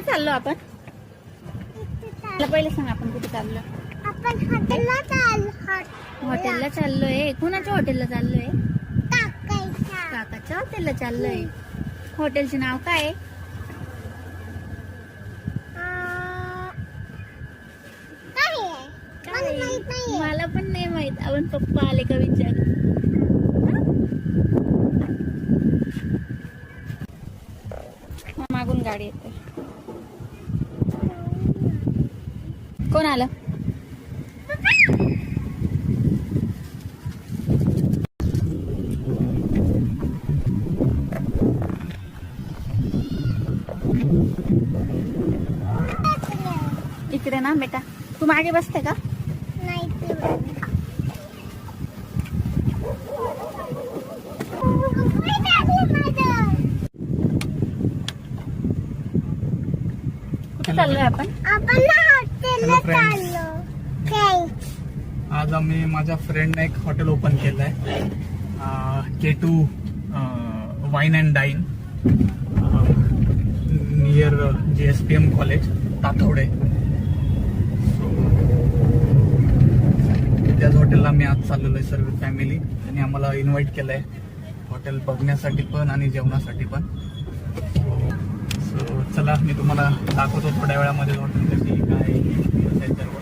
चाललो आपण? पहिले सांग आपण कुठे चाललो? आपण हॉटेलला चाललो. हॉटेलला चाललोय. कुणाच्या हॉटेलला चाललोय? काकाच्या. काकाच्या हॉटेलला चाललोय. हॉटेलचे नाव काय? मला पण नाही माहित. आपण पप्पा आले का विचार. मागून गाडी येते. कोण आलं? इकडे ना बेटा. तू मागे बसते का? नाही कुठे चाललोय आपण? आपण हॉटेलला चाललो. आज आम्ही माझ्या फ्रेंडने एक हॉटेल ओपन केलंय. K2 wine and dine near JSPM college Tathawade. त्याच हॉटेलला मी आज चाललेलो आहे सर्व फॅमिली. त्यांनी आम्हाला इन्व्हाइट केलंय हॉटेल बघण्यासाठी पण आणि जेवणासाठी पण. सो चला मी तुम्हाला दाखवतो थोड्या वेळामध्ये हॉटेल कशी काय सर्व.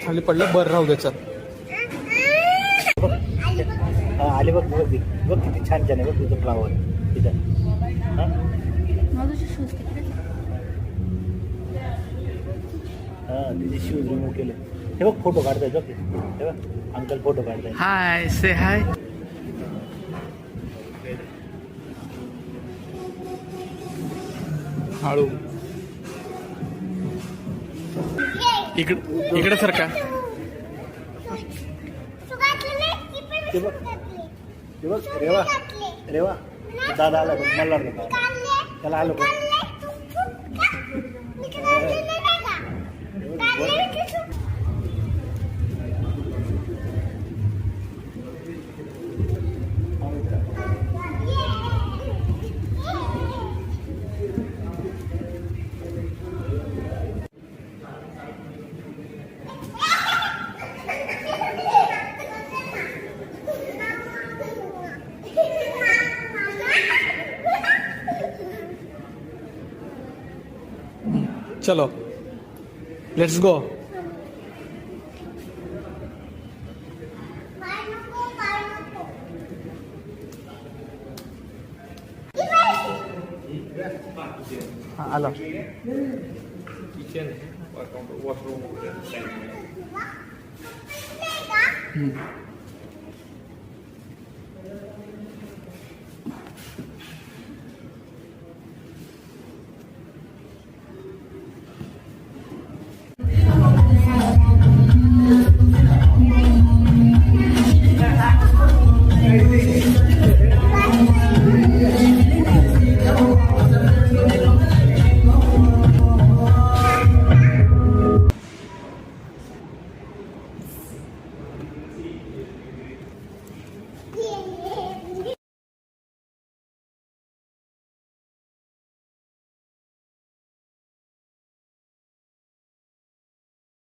खाली पडलं बरं राहू द्याचं. आले बघ बघ बघ किती छान छान आहे बघ तुझं फ्लावर तिथं. हा तिथे शूज रिमूव्ह केले. हे बघ फोटो काढताय बघ. हे बघ अंकल फोटो काढताय. हाय से हाय. हळू इकडे सरका. ते बघ ते बघ रेवा रेवा दादा आला बघ मल्हार त्याला आलो बघ. चलो लेट्स गो. आला किचन वॉशरूम.